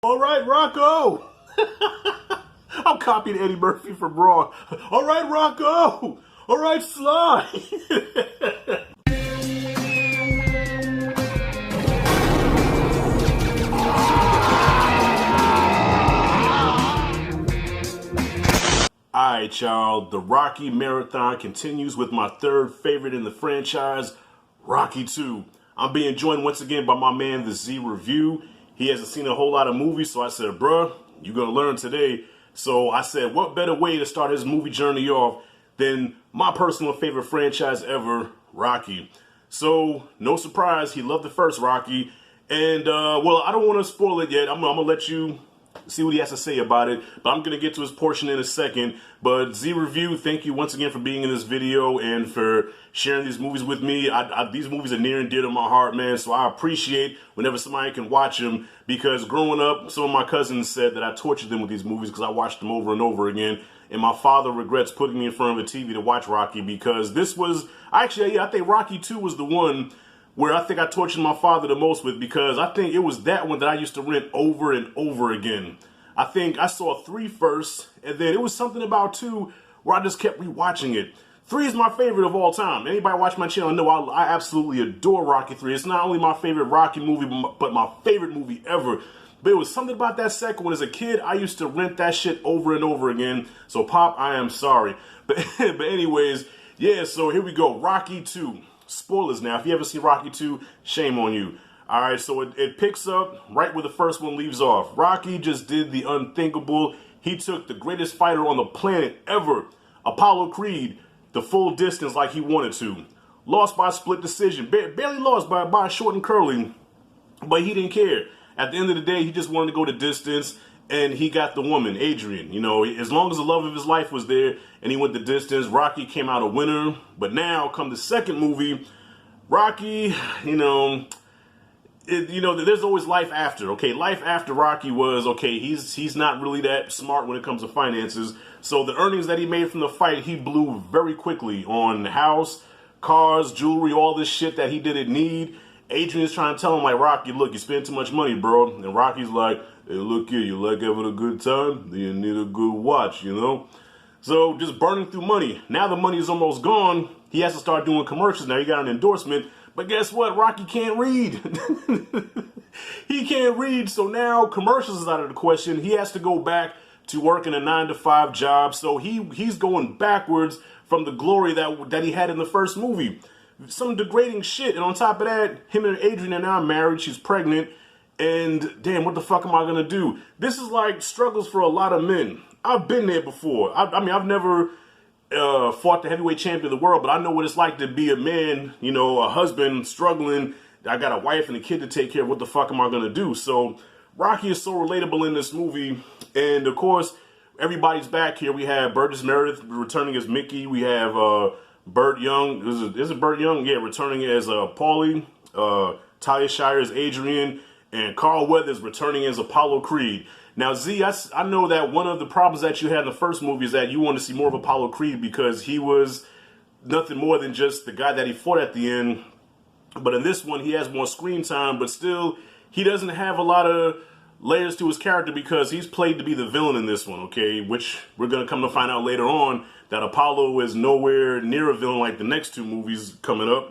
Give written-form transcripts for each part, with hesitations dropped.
All right, Rocco. I'm copying Eddie Murphy from Raw. All right, Rocco. All right, Sly. Alright, y'all. The Rocky Marathon continues with my third favorite in the franchise, Rocky 2. I'm being joined once again by my man, the Z Review. He hasn't seen a whole lot of movies, so I said, bruh, you're going to learn today. So I said, what better way to start his movie journey off than my personal favorite franchise ever, Rocky. So, no surprise, he loved the first Rocky. And, well, I don't want to spoil it yet. I'm going to let you see what he has to say about it, but I'm going to get to his portion in a second. But Z Review, thank you once again for being in this video and for sharing these movies with me. These movies are near and dear to my heart, man, so I appreciate whenever somebody can watch them, because growing up, some of my cousins said that I tortured them with these movies because I watched them over and over again, and my father regrets putting me in front of a TV to watch Rocky, because this was, actually, yeah, I think Rocky 2 was the one where I think I tortured my father the most with, because I think it was that one that I used to rent over and over again. I think I saw 3 first, and then it was something about 2 where I just kept rewatching it. 3 is my favorite of all time. Anybody watch my channel know I absolutely adore Rocky 3. It's not only my favorite Rocky movie, but my favorite movie ever. But it was something about that second one. As a kid, I used to rent that shit over and over again. So, Pop, I am sorry. But anyways, yeah, so here we go. Rocky 2. Spoilers now. If you haven't seen Rocky 2, shame on you. All right, so it picks up right where the first one leaves off. Rocky just did the unthinkable. He took the greatest fighter on the planet ever, Apollo Creed, the full distance like he wanted to. Lost by split decision. Barely lost by a short and curling, but he didn't care. At the end of the day, he just wanted to go the distance, and he got the woman, Adrian. You know, as long as the love of his life was there and he went the distance, Rocky came out a winner. But now, come the second movie, Rocky, there's always life after. Okay, life after Rocky was, okay, he's not really that smart when it comes to finances. So the earnings that he made from the fight, he blew very quickly on house, cars, jewelry, all this shit that he didn't need. Adrian's trying to tell him, like, Rocky, look, you spend too much money, bro. And Rocky's like, hey, look here, you like having a good time? Then you need a good watch, you know? So just burning through money. Now the money is almost gone. He has to start doing commercials. Now he got an endorsement. But guess what? Rocky can't read. He can't read. So now commercials is out of the question. He has to go back to working a 9-to-5 job. So he's going backwards from the glory that he had in the first movie. Some degrading shit. And on top of that, him and Adrian are now married. She's pregnant. And damn, what the fuck am I going to do? This is like struggles for a lot of men. I've been there before. I mean, I've never fought the heavyweight champion of the world, but I know what it's like to be a man, a husband struggling. I got a wife and a kid to take care of. What the fuck am I going to do? So Rocky is so relatable in this movie. And of course, everybody's back here. We have Burgess Meredith returning as Mickey. We have Burt Young. Is it Burt Young? Yeah, returning as Paulie. Talia Shire as Adrian. And Carl Weathers returning as Apollo Creed. Now, Z, I know that one of the problems that you had in the first movie is that you want to see more of Apollo Creed because he was nothing more than just the guy that he fought at the end. But in this one, he has more screen time, but still, he doesn't have a lot of layers to his character because he's played to be the villain in this one, okay? Which we're going to come to find out later on that Apollo is nowhere near a villain like the next 2 movies coming up,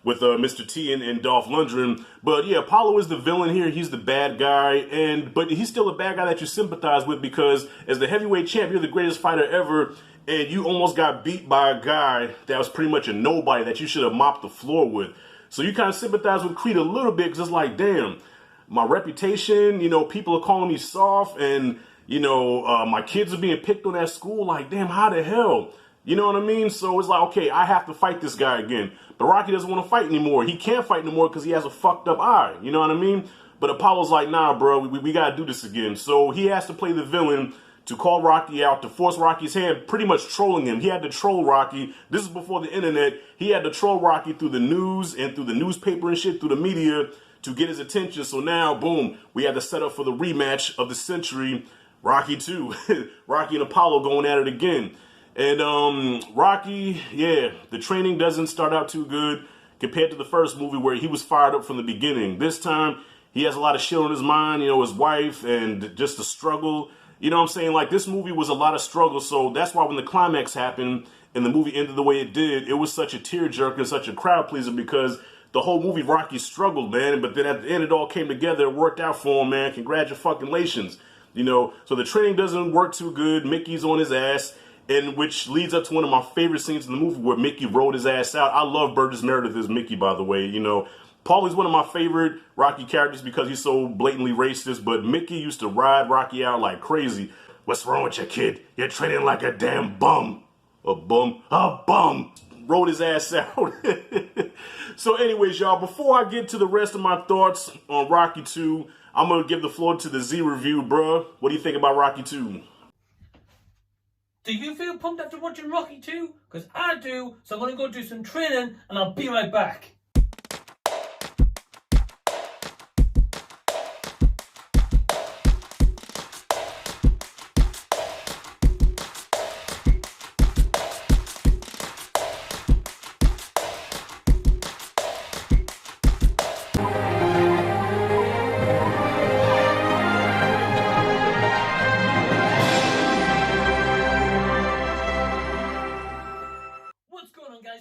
with Mr. T and Dolph Lundgren. But yeah, Apollo is the villain here. He's the bad guy, but he's still a bad guy that you sympathize with because as the heavyweight champ, you're the greatest fighter ever, and you almost got beat by a guy that was pretty much a nobody that you should have mopped the floor with. So you kind of sympathize with Creed a little bit because it's like, damn, my reputation, people are calling me soft, and, my kids are being picked on at school. Like, damn, how the hell? You know what I mean? So it's like, okay, I have to fight this guy again. But Rocky doesn't want to fight anymore. He can't fight anymore because he has a fucked up eye. You know what I mean? But Apollo's like, nah, bro, we got to do this again. So he has to play the villain to call Rocky out, to force Rocky's hand, pretty much trolling him. He had to troll Rocky. This is before the internet. He had to troll Rocky through the news and through the newspaper and shit, through the media to get his attention. So now, boom, we had to set up for the rematch of the century, Rocky 2. Rocky and Apollo going at it again. And Rocky, yeah, the training doesn't start out too good compared to the first movie where he was fired up from the beginning. This time, he has a lot of shit on his mind, you know, his wife and just the struggle. You know what I'm saying? Like, this movie was a lot of struggle, so that's why when the climax happened and the movie ended the way it did, it was such a tearjerker and such a crowd pleaser, because the whole movie Rocky struggled, man, but then at the end it all came together. It worked out for him, man. Congratulations. You know, so the training doesn't work too good. Mickey's on his ass, and which leads up to one of my favorite scenes in the movie where Mickey rode his ass out. I love Burgess Meredith as Mickey, by the way. You know, Paulie's one of my favorite Rocky characters because he's so blatantly racist, but Mickey used to ride Rocky out like crazy. What's wrong with you, kid? You're training like a damn bum. A bum. Rode his ass out. So anyways, y'all, before I get to the rest of my thoughts on Rocky 2, I'm going to give the floor to the Z review, bruh. What do you think about Rocky 2? Do you feel pumped after watching Rocky 2? Because I do, so I'm going to go do some training and I'll be right back.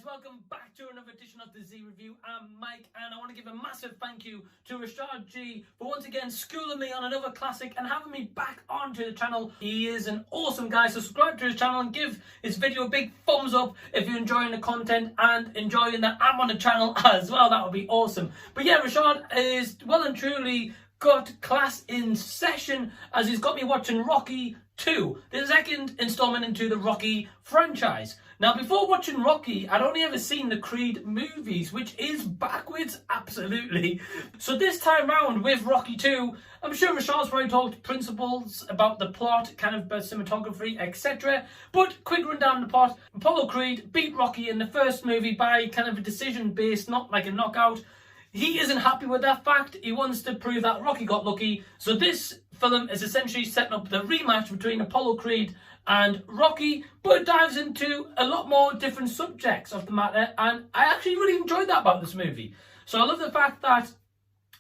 Welcome back to another edition of the Z Review. I'm Mike, and I want to give a massive thank you to Rashad G for once again schooling me on another classic and having me back onto the channel. He is an awesome guy, so subscribe to his channel and give his video a big thumbs up if you're enjoying the content and enjoying that I'm on the channel as well. That would be awesome. But yeah, Rashad is well and truly got class in session, as he's got me watching Rocky 2, the second installment into the Rocky franchise. Now, before watching Rocky, I'd only ever seen the Creed movies, which is backwards, absolutely. So this time round with Rocky 2, I'm sure Rashad's probably talked principles about the plot, kind of cinematography, etc. But quick rundown of the plot: Apollo Creed beat Rocky in the first movie by kind of a decision based, not like a knockout. He isn't happy with that fact. He wants to prove that Rocky got lucky. So this film is essentially setting up the rematch between Apollo Creed and Rocky, but it dives into a lot more different subjects of the matter, and I actually really enjoyed that about this movie. So I love the fact that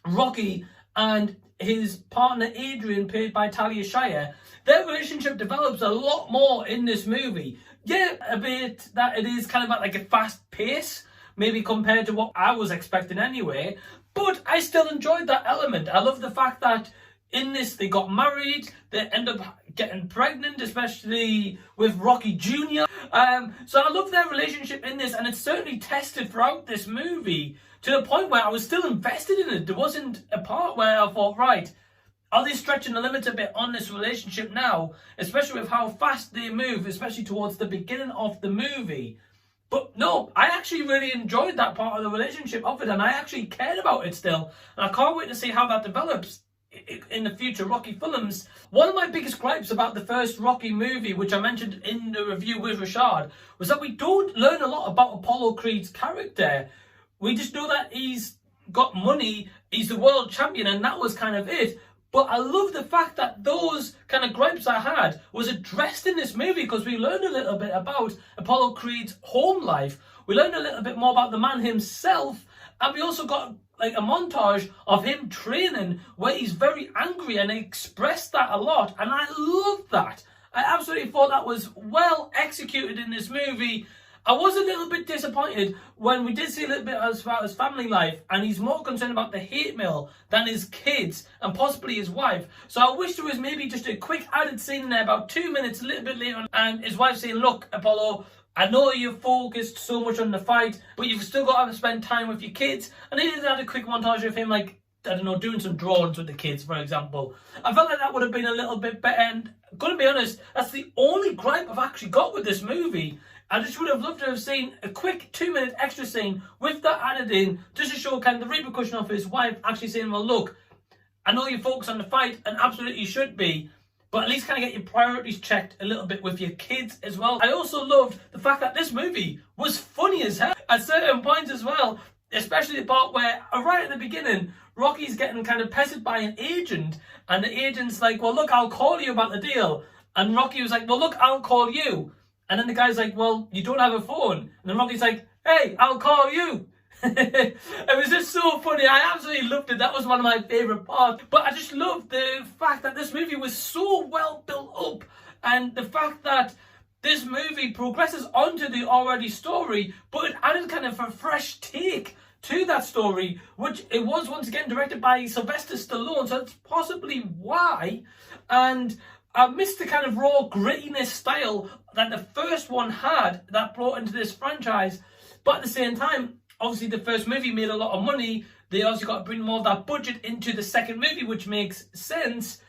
Rocky and his partner Adrian, played by Talia Shire, their relationship develops a lot more in this movie. Yeah, a bit that it is kind of at like a fast pace, maybe compared to what I was expecting anyway, but I still enjoyed that element. I love the fact that in this they got married, they end up getting pregnant, especially with Rocky Jr. So I love their relationship in this, and it's certainly tested throughout this movie to the point where I was still invested in it. There wasn't a part where I thought, right, are they stretching the limits a bit on this relationship now, especially with how fast they move, especially towards the beginning of the movie. But no, I actually really enjoyed that part of the relationship of it, and I actually cared about it still, and I can't wait to see how that develops in the future Rocky films. One of my biggest gripes about the first Rocky movie, which I mentioned in the review with Rashad, was that we don't learn a lot about Apollo Creed's character. We just know that he's got money, he's the world champion, and that was kind of it. But I love the fact that those kind of gripes I had was addressed in this movie, because we learned a little bit about Apollo Creed's home life. We learned a little bit more about the man himself, and we also got like a montage of him training where he's very angry, and he expressed that a lot, and I loved that. I absolutely thought that was well executed in this movie. I was a little bit disappointed when we did see a little bit as far as family life, and he's more concerned about the hate mail than his kids and possibly his wife. So I wish there was maybe just a quick added scene in there, about 2 minutes, a little bit later on, and his wife saying, look, Apollo, I know you're focused so much on the fight, but you've still got to spend time with your kids. And he did add a quick montage of him, like, I don't know, doing some drawings with the kids, for example. I felt like that would have been a little bit better, and I'm going to be honest, that's the only gripe I've actually got with this movie. I just would have loved to have seen a quick 2-minute extra scene with that added in, just to show kind of the repercussion of his wife actually saying, well, look, I know you focus on the fight, and absolutely you should be, but at least kind of get your priorities checked a little bit with your kids as well. I also loved the fact that this movie was funny as hell at certain points as well, especially the part where, right at the beginning, Rocky's getting kind of pestered by an agent, and the agent's like, well, look, I'll call you about the deal. And Rocky was like, well, look, I'll call you. And then the guy's like, well, you don't have a phone. And then Rocky's like, hey, I'll call you. It was just so funny. I absolutely loved it. That was one of my favourite parts. But I just loved the fact that this movie was so well built up, and the fact that this movie progresses onto the already story, but it added kind of a fresh take to that story, which it was once again directed by Sylvester Stallone, so that's possibly why. And I missed the kind of raw grittiness style that the first one had that brought into this franchise. But at the same time, obviously the first movie made a lot of money. They also got to bring more of that budget into the second movie, which makes sense.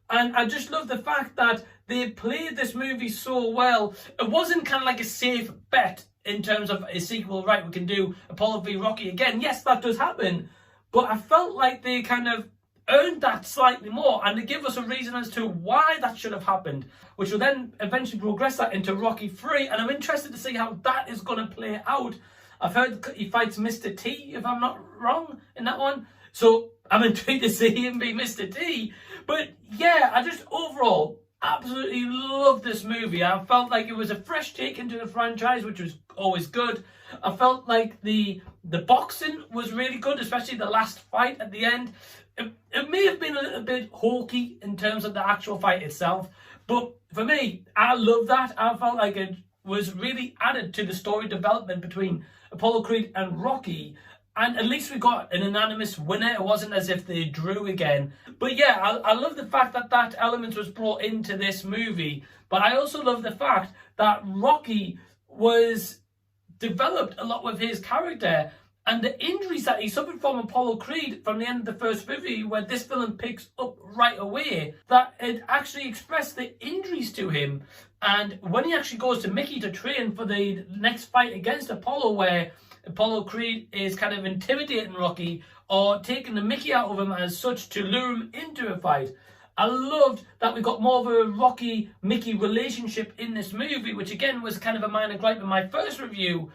And I just love the fact that they played this movie so well. It wasn't kind of like a safe bet in terms of a sequel, right, we can do Apollo v Rocky again. Yes, that does happen. But I felt like they kind of earned that slightly more, and they give us a reason as to why that should have happened, which will then eventually progress that into Rocky 3. And I'm interested to see how that is going to play out. I've heard he fights Mr. T, if I'm not wrong, in that one. So I'm intrigued to see him be Mr. T. But yeah, I just overall absolutely loved this movie. I felt like it was a fresh take into the franchise, which was always good. I felt like the boxing was really good, especially the last fight at the end. It may have been a little bit hokey in terms of the actual fight itself, but for me, I love that. I felt like it was really added to the story development between Apollo Creed and Rocky. And at least we got an unanimous winner. It wasn't as if they drew again. But yeah, I love the fact that that element was brought into this movie. But I also love the fact that Rocky was developed a lot with his character. And the injuries that he suffered from Apollo Creed from the end of the first movie, where this villain picks up right away, that it actually expressed the injuries to him. And when he actually goes to Mickey to train for the next fight against Apollo, where Apollo Creed is kind of intimidating Rocky or taking the Mickey out of him as such to lure him into a fight. I loved that we got more of a Rocky-Mickey relationship in this movie, which again was kind of a minor gripe in my first review.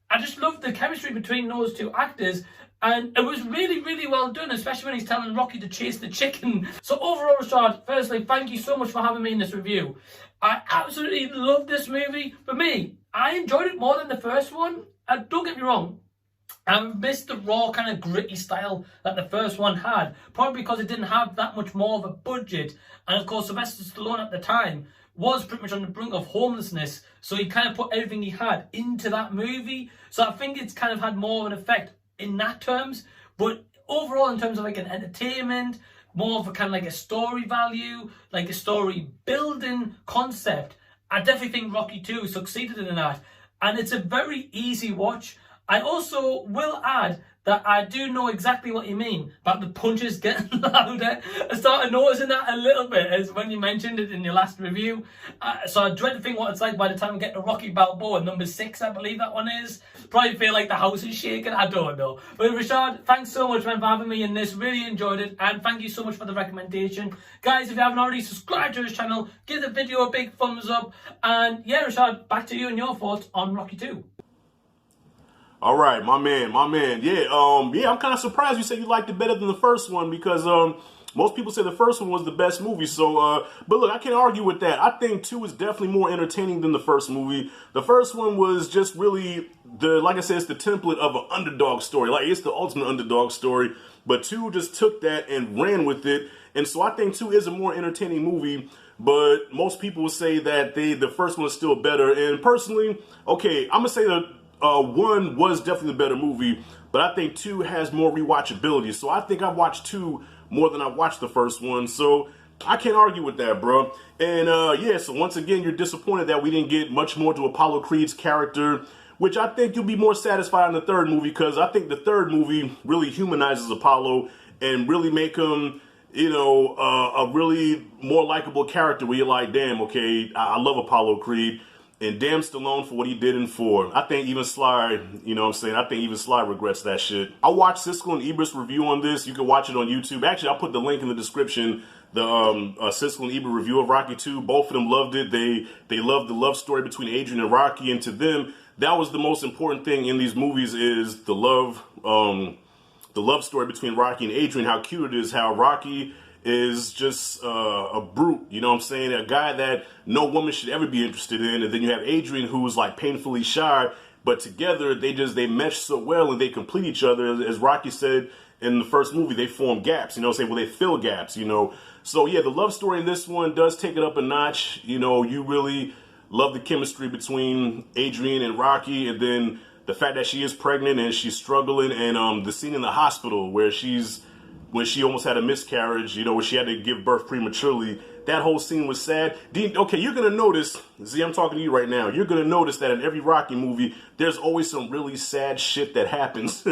I just loved the chemistry between those two actors, and it was really, really well done, especially when he's telling Rocky to chase the chicken. So overall, Rashad, firstly, thank you so much for having me in this review. I absolutely love this movie. For me, I enjoyed it more than the first one. And don't get me wrong, I missed the raw kind of gritty style that the first one had, probably because it didn't have that much more of a budget. And of course, Sylvester Stallone at the time was pretty much on the brink of homelessness, so he kind of put everything he had into that movie. So I think it's kind of had more of an effect in that terms. But overall, in terms of like an entertainment, more of a kind of like a story value, like a story building concept, I definitely think Rocky 2 succeeded in that. And it's a very easy watch. I also will add that I do know exactly what you mean about the punches getting louder. I started noticing that a little bit as when you mentioned it in your last review. So I dread to think what it's like by the time we get to Rocky Balboa, number 6, I believe that one is. Probably feel like the house is shaking, I don't know. But Rashad, thanks so much, man, for having me in this. Really enjoyed it, and thank you so much for the recommendation. Guys, if you haven't already, subscribed to his channel, give the video a big thumbs up, and yeah, Rashad, back to you and your thoughts on Rocky 2. All right, my man. Yeah, I'm kind of surprised you said you liked it better than the first one, because most people say the first one was the best movie. So, but look, I can't argue with that. I think 2 is definitely more entertaining than the first movie. The first one was just really like I said, it's the template of an underdog story. Like, it's the ultimate underdog story. But 2 just took that and ran with it. And so I think 2 is a more entertaining movie. But most people would say that the first one is still better. And personally, okay, I'm gonna say that 1 was definitely the better movie, but I think 2 has more rewatchability. So I think I've watched 2 more than I've watched the first one. So I can't argue with that, bro. And yeah, so once again, you're disappointed that we didn't get much more to Apollo Creed's character, which I think you'll be more satisfied in the third movie, because I think the third movie really humanizes Apollo and really make him, you know, a really more likable character where you're like, damn, okay, I love Apollo Creed. And damn Stallone for what he did in 4. I think even Sly, you know what I'm saying? I think even Sly regrets that shit. I watched Siskel and Ebert's review on this. You can watch it on YouTube. Actually, I'll put the link in the description. The Siskel and Ebert review of Rocky 2. Both of them loved it. They loved the love story between Adrian and Rocky. And to them, that was the most important thing in these movies, is the love story between Rocky and Adrian. How cute it is. How Rocky is just a brute, you know what I'm saying? A guy that no woman should ever be interested in. And then you have Adrian, who's like painfully shy, but together they mesh so well and they complete each other. As Rocky said in the first movie, they form gaps, you know, they fill gaps, you know. So yeah, the love story in this one does take it up a notch. You know, you really love the chemistry between Adrian and Rocky, and then the fact that she is pregnant and she's struggling, and the scene in the hospital when she almost had a miscarriage, you know, where she had to give birth prematurely. That whole scene was sad. Okay, you're going to notice, see, I'm talking to you right now, you're going to notice that in every Rocky movie, there's always some really sad shit that happens.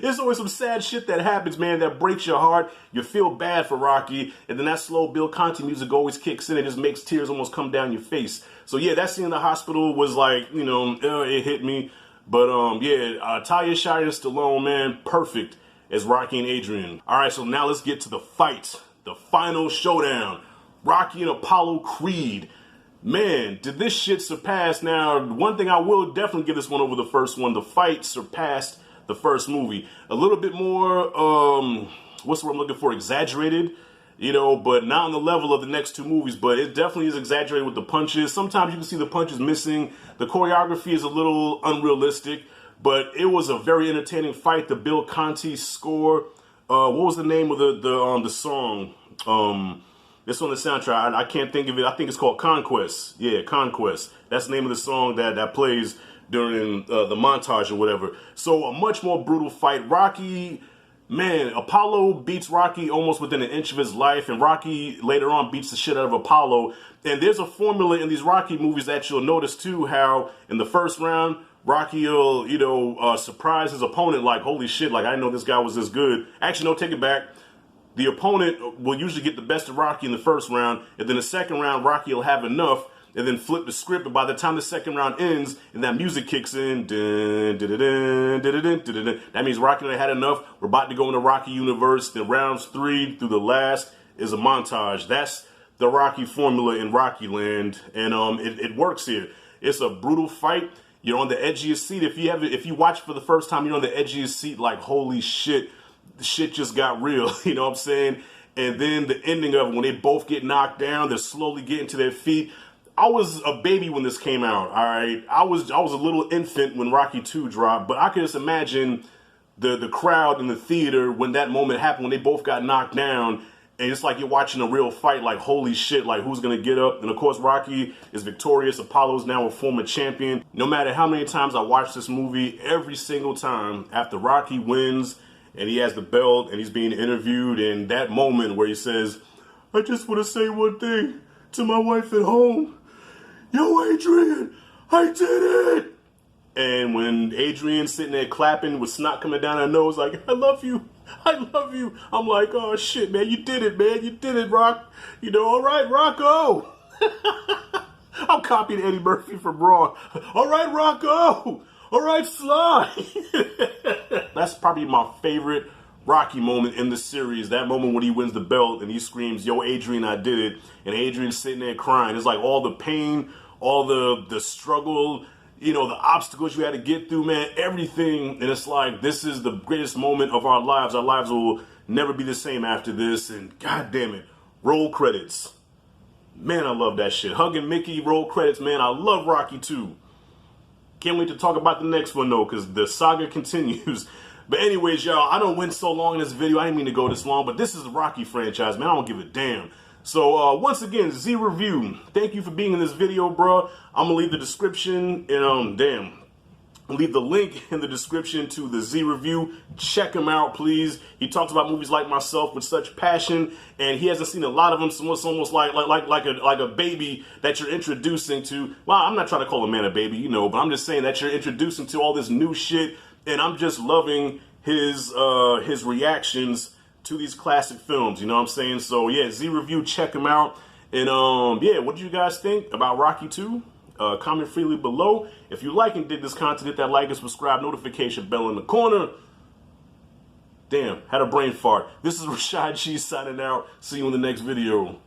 There's always some sad shit that happens, man, that breaks your heart. You feel bad for Rocky, and then that slow Bill Conti music always kicks in and just makes tears almost come down your face. So yeah, that scene in the hospital was like, you know, it hit me. But yeah, Talia Shire and Stallone, man, perfect as Rocky and Adrian. All right, so now let's get to the fight. The final showdown. Rocky and Apollo Creed. Man, did this shit surpass? Now, one thing I will definitely give this one over the first one. The fight surpassed the first movie. A little bit more, what's the word I'm looking for? Exaggerated, you know, but not on the level of the next two movies. But it definitely is exaggerated with the punches. Sometimes you can see the punches missing. The choreography is a little unrealistic. But it was a very entertaining fight. The Bill Conti score. What was the name of the song? It's on the soundtrack. I can't think of it. I think it's called Conquest. Yeah, Conquest. That's the name of the song that plays during the montage or whatever. So a much more brutal fight. Rocky, man, Apollo beats Rocky almost within an inch of his life, and Rocky later on beats the shit out of Apollo. And there's a formula in these Rocky movies that you'll notice too, how in the first round, Rocky will, you know, surprise his opponent like, holy shit, like I didn't know this guy was this good. Actually, no, take it back. The opponent will usually get the best of Rocky in the first round, and then the second round, Rocky will have enough, and then flip the script, and by the time the second round ends, and that music kicks in, dun, dun, dun, dun, dun, dun, dun, dun, that means Rocky had enough. We're about to go in the Rocky universe. The rounds 3 through the last is a montage. That's the Rocky formula in Rocky Land, and it works here. It's a brutal fight. You're on the edge of your seat. If you watch for the first time, you're on the edge of your seat like, holy shit, the shit just got real, you know what I'm saying? And then the ending of it, when they both get knocked down, they're slowly getting to their feet. I was a baby when this came out, all right? I was a little infant when Rocky 2 dropped, but I could just imagine the crowd in the theater when that moment happened, when they both got knocked down, and it's like you're watching a real fight, like, holy shit, like, who's going to get up? And, of course, Rocky is victorious. Apollo's now a former champion. No matter how many times I watch this movie, every single time after Rocky wins and he has the belt and he's being interviewed, and that moment where he says, I just want to say one thing to my wife at home. Yo, Adrian, I did it! And when Adrian's sitting there clapping with snot coming down her nose like, I love you, I love you. I'm like, oh shit, man, you did it, man. You did it, Rock. You know, all right, Rocco. I'm copying Eddie Murphy from Raw. All right, Rocco. All right, Sly. That's probably my favorite Rocky moment in the series. That moment when he wins the belt and he screams, yo, Adrian, I did it. And Adrian's sitting there crying. It's like all the pain, all the struggle, you know, the obstacles you had to get through, man, everything. And it's like, this is the greatest moment of our lives. Our lives will never be the same after this. And God damn it, roll credits. Man, I love that shit. Hugging Mickey, roll credits, man. I love Rocky 2. Can't wait to talk about the next one, though, because the saga continues. But anyways, y'all, I don't went so long in this video. I didn't mean to go this long, but this is the Rocky franchise, man. I don't give a damn. So, once again, Z Review, thank you for being in this video, bro. I'm going to leave the description, and, I'll leave the link in the description to the Z Review. Check him out, please. He talks about movies like myself with such passion, and he hasn't seen a lot of them, so it's almost like a baby that you're introducing to. Well, I'm not trying to call a man a baby, you know, but I'm just saying that you're introducing to all this new shit, and I'm just loving his reactions to these classic films, you know what I'm saying? So yeah, Z Review, check him out. And yeah, what do you guys think about Rocky 2? Comment freely below. If you like and dig this content, hit that like and subscribe, notification bell in the corner. Damn, had a brain fart. This is Rashad G signing out. See you in the next video.